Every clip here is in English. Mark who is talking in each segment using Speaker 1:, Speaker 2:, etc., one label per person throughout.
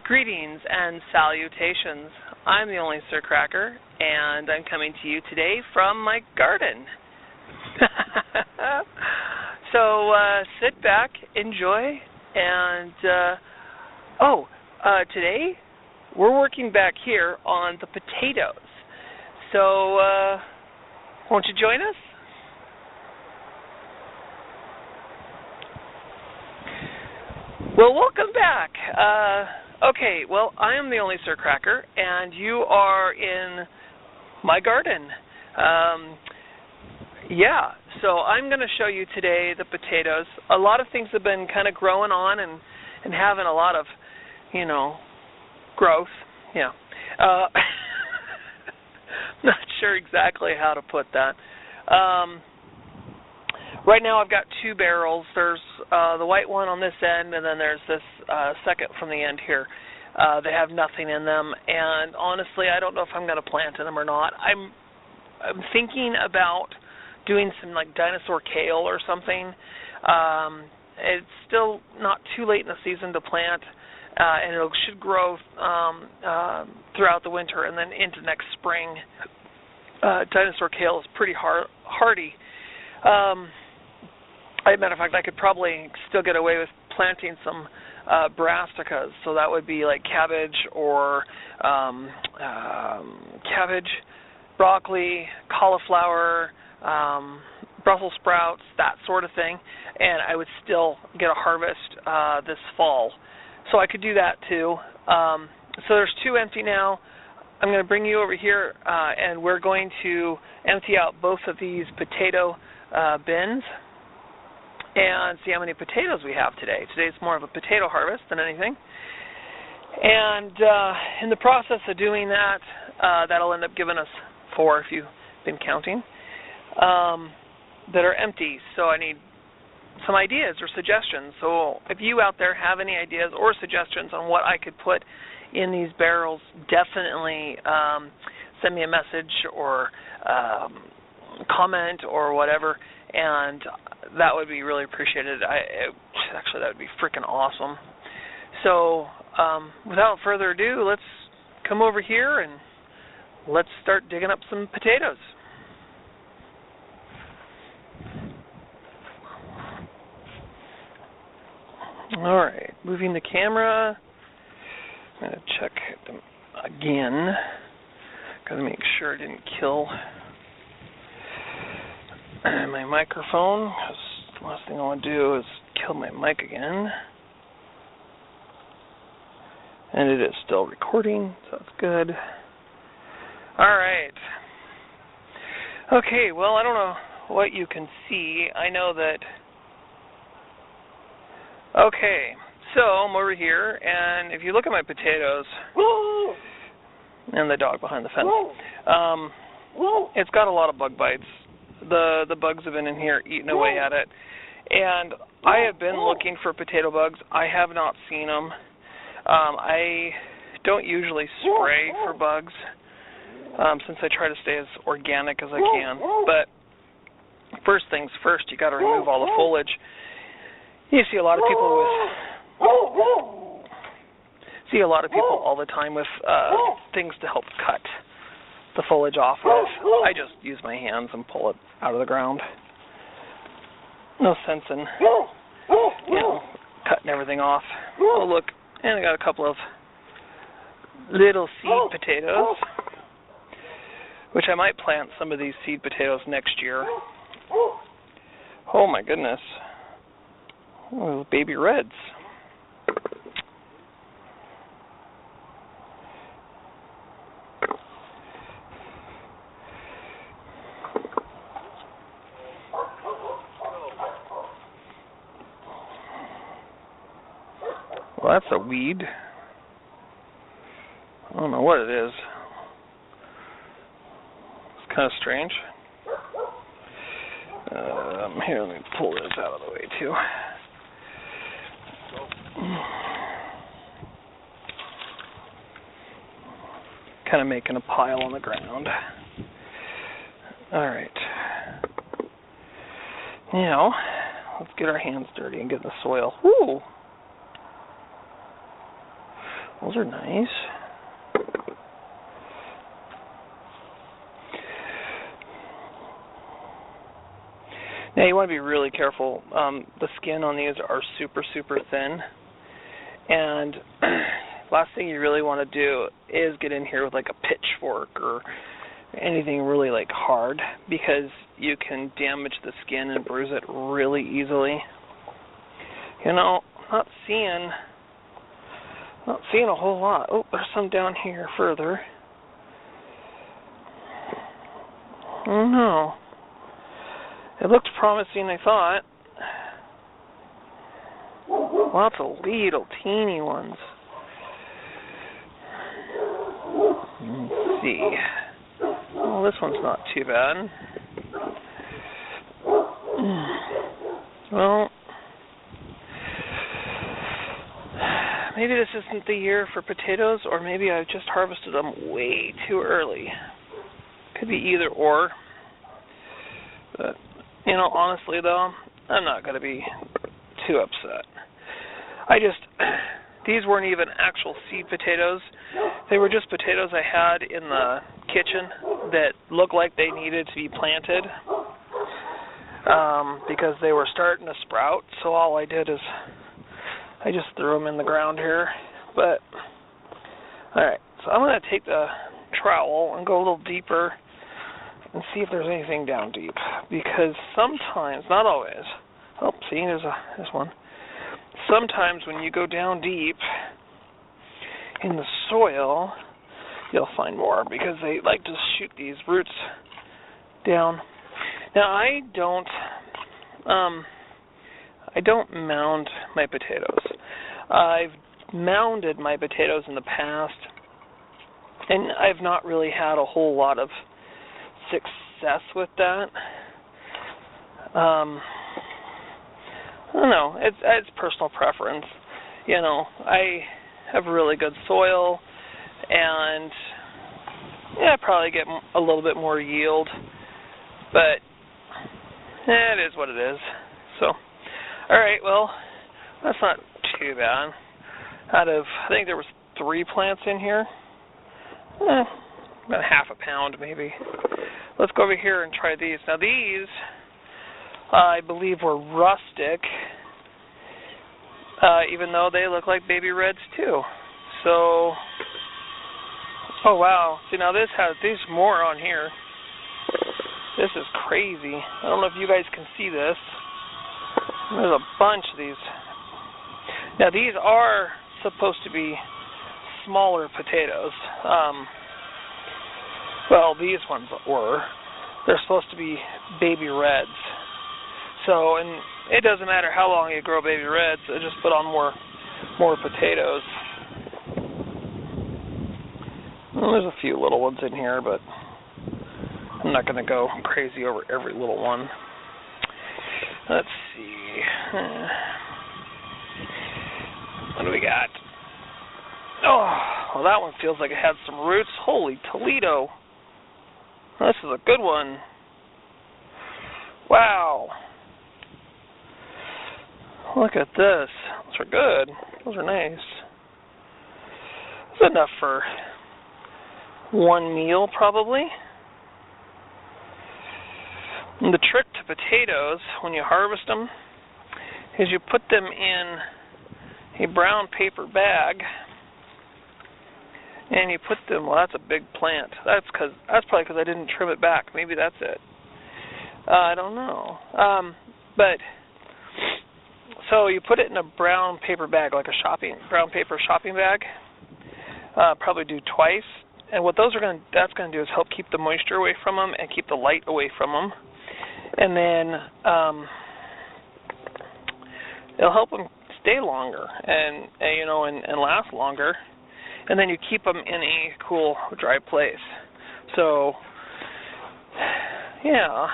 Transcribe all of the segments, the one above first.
Speaker 1: Greetings and salutations. I'm the only Sir Cracker, and I'm coming to you today from my garden. So sit back, enjoy, and today we're working back here on the potatoes. So won't you join us? Well, welcome back. Okay, well, I am the only Sir Cracker, and you are in my garden. So I'm going to show you today the potatoes. A lot of things have been kind of growing on and having a lot of, growth. Yeah. Not sure exactly how to put that. Right now I've got two barrels. There's the white one on this end, and then there's this second from the end here. They have nothing in them, and honestly, I don't know if I'm going to plant in them or not. I'm thinking about doing some like dinosaur kale or something. It's still not too late in the season to plant, and it should grow throughout the winter and then into next spring. Dinosaur kale is pretty hardy. As a matter of fact, I could probably still get away with planting some brassicas, so that would be like cabbage or broccoli, cauliflower, Brussels sprouts, that sort of thing, and I would still get a harvest this fall. So I could do that too. So there's two empty now. I'm going to bring you over here, and we're going to empty out both of these potato bins and see how many potatoes we have today. Today's more of a potato harvest than anything. And in the process of doing that, that'll end up giving us 4, if you've been counting, that are empty. So I need some ideas or suggestions. So if you out there have any ideas or suggestions on what I could put in these barrels, definitely send me a message or comment or whatever, and that would be really appreciated. Actually, that would be freaking awesome. So without further ado, let's come over here and let's start digging up some potatoes. All right, moving the camera. I'm going to check them again. Got to make sure I didn't kill my microphone, because the last thing I want to do is kill my mic again. And it is still recording, so that's good. All right. Okay, well, I don't know what you can see. I know that... Okay, so I'm over here, and if you look at my potatoes, and the dog behind the fence, it's got a lot of bug bites. The bugs have been in here eating away at it, and I have been looking for potato bugs. I have not seen them. I don't usually spray for bugs since I try to stay as organic as I can. But first things first, you got to remove all the foliage. You see a lot of people all the time with things to help cut the foliage off of. I just use my hands and pull it out of the ground. No sense in, cutting everything off. Oh, look, and I got a couple of little seed potatoes, which I might plant some of these seed potatoes next year. Oh, my goodness. Oh, baby reds. Well, that's a weed. I don't know what it is. It's kind of strange. Here, let me pull this out of the way, too. Kind of making a pile on the ground. All right. Now, let's get our hands dirty and get in the soil. Woo! Those are nice. Now you want to be really careful. The skin on these are super, super thin. And last thing you really want to do is get in here with like a pitchfork or anything really like hard, because you can damage the skin and bruise it really easily. You know, not seeing a whole lot. Oh, there's some down here further. Oh no. It looked promising, I thought. Lots of little teeny ones. Let's see. Oh, this one's not too bad. Well, maybe this isn't the year for potatoes, or maybe I've just harvested them way too early. Could be either or. But, you know, honestly though, I'm not going to be too upset. These weren't even actual seed potatoes. They were just potatoes I had in the kitchen that looked like they needed to be planted because they were starting to sprout. So all I did is I just threw them in the ground here. But, alright, so I'm going to take the trowel and go a little deeper and see if there's anything down deep. Because sometimes, not always, oh, see, there's one. Sometimes when you go down deep in the soil, you'll find more, because they like to shoot these roots down. Now, I don't mound my potatoes. I've mounded my potatoes in the past, and I've not really had a whole lot of success with that. I don't know. It's personal preference. You know, I have really good soil, and I probably get a little bit more yield, but it is what it is. So, all right, well, that's not too bad. Out of, I think there was 3 plants in here, about half a pound maybe. Let's go over here and try these. Now these, I believe, were rustic, even though they look like baby reds too. So, oh wow. See, now there's more on here. This is crazy. I don't know if you guys can see this. There's a bunch of these. Now these are supposed to be smaller potatoes. Well, these ones were. They're supposed to be baby reds. So, and it doesn't matter how long you grow baby reds, they just put on more potatoes. Well, there's a few little ones in here, but I'm not going to go crazy over every little one. Let's see. What do we got? Oh, well, that one feels like it had some roots. Holy Toledo. This is a good one. Wow. Look at this. Those are good. Those are nice. That's enough for one meal, probably. And the trick to potatoes, when you harvest them, is you put them in a brown paper bag, and you put them, well, that's a big plant. That's probably because I didn't trim it back. Maybe that's it. I don't know. But so you put it in a brown paper bag, like a brown paper shopping bag. Probably do twice. And what that's going to do is help keep the moisture away from them and keep the light away from them. And then it'll help them stay longer and last longer. And then you keep them in a cool, dry place. So, yeah,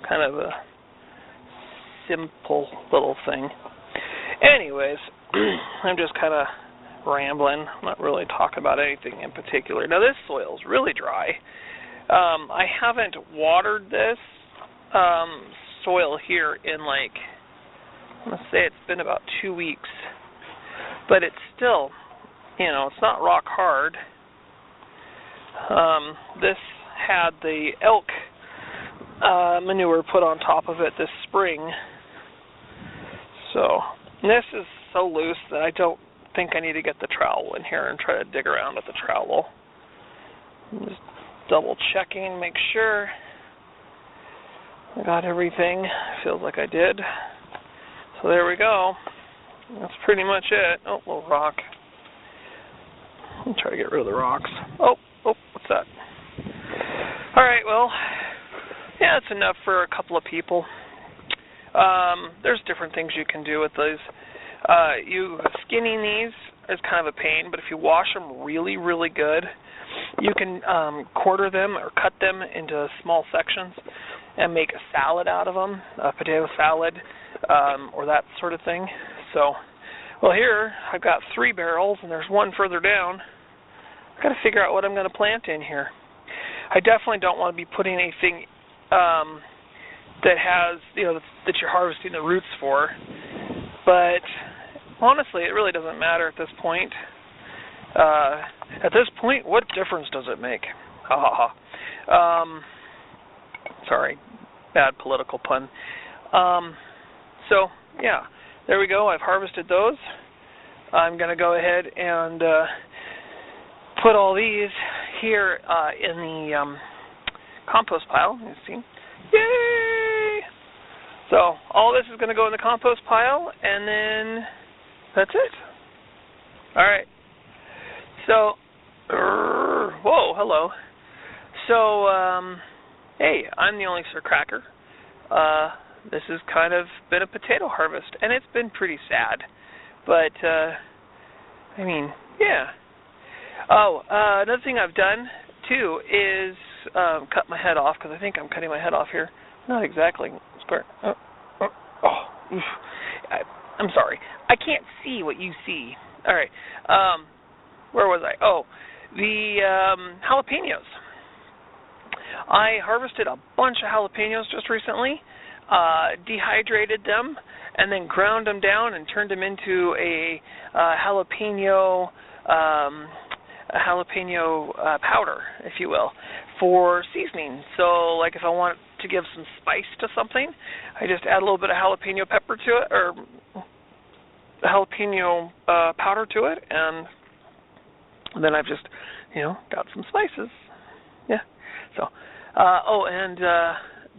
Speaker 1: kind of a simple little thing. Anyways, I'm just kind of rambling. I'm not really talking about anything in particular. Now, this soil is really dry. I haven't watered this soil here in I'm going to say it's been about 2 weeks. But it's still, it's not rock hard. This had the elk manure put on top of it this spring. So this is so loose that I don't think I need to get the trowel in here and try to dig around with the trowel. I'm just double checking, make sure I got everything. Feels like I did. So there we go. That's pretty much it. Oh, little rock. I'll try to get rid of the rocks. Oh, what's that? Alright, well, yeah, it's enough for a couple of people. There's different things you can do with these. Skinning these is kind of a pain, but if you wash them really, really good, you can quarter them or cut them into small sections and make a salad out of them, a potato salad, or that sort of thing. So, well, here I've got 3 barrels, and there's one further down. I've got to figure out what I'm going to plant in here. I definitely don't want to be putting anything that has, that you're harvesting the roots for. But honestly, it really doesn't matter at this point. At this point, what difference does it make? Ha ha ha. Sorry, bad political pun. So, yeah, there we go. I've harvested those. I'm going to go ahead and put all these here in the compost pile. You see? Yay! So all this is going to go in the compost pile, and then that's it. All right. So, whoa, hello. So, hey, I'm the only Sir Cracker. This has kind of been a potato harvest, and it's been pretty sad. But, I mean, yeah. Oh, another thing I've done, too, is cut my head off, because I think I'm cutting my head off here. Not exactly. Square. I'm sorry. I can't see what you see. All right. Where was I? Oh, the jalapenos. I harvested a bunch of jalapenos just recently, dehydrated them, and then ground them down and turned them into a jalapeno powder, if you will, for seasoning. So, like if I want to give some spice to something, I just add a little bit of jalapeno pepper to it, or jalapeno powder to it, and then I've just, got some spices. Yeah. So, and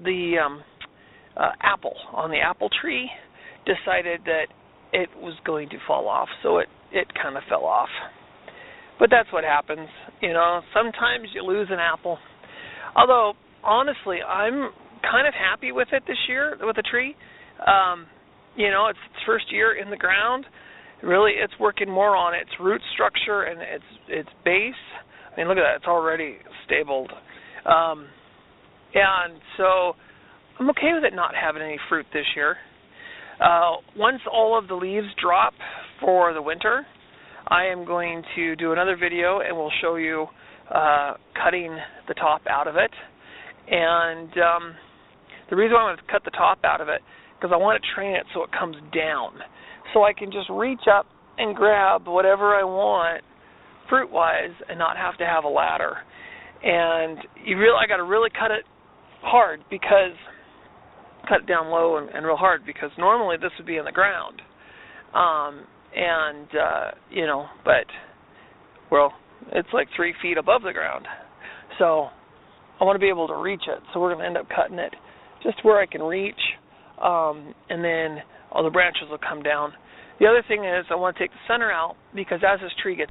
Speaker 1: the apple on the apple tree decided that it was going to fall off, so it kind of fell off. But that's what happens, Sometimes you lose an apple. Although, honestly, I'm kind of happy with it this year, with the tree. It's its first year in the ground. Really, it's working more on its root structure and its base. I mean, look at that. It's already stabled. And so I'm okay with it not having any fruit this year. Once all of the leaves drop for the winter, I am going to do another video, and we'll show you cutting the top out of it. And the reason why I want to cut the top out of it, because I want to train it so it comes down, so I can just reach up and grab whatever I want fruit-wise and not have to have a ladder. And I got to really cut it hard, cut it down low and real hard, because normally this would be in the ground. But, well, it's like 3 feet above the ground. So I want to be able to reach it. So we're going to end up cutting it just where I can reach, and then all the branches will come down. The other thing is I want to take the center out, because as this tree gets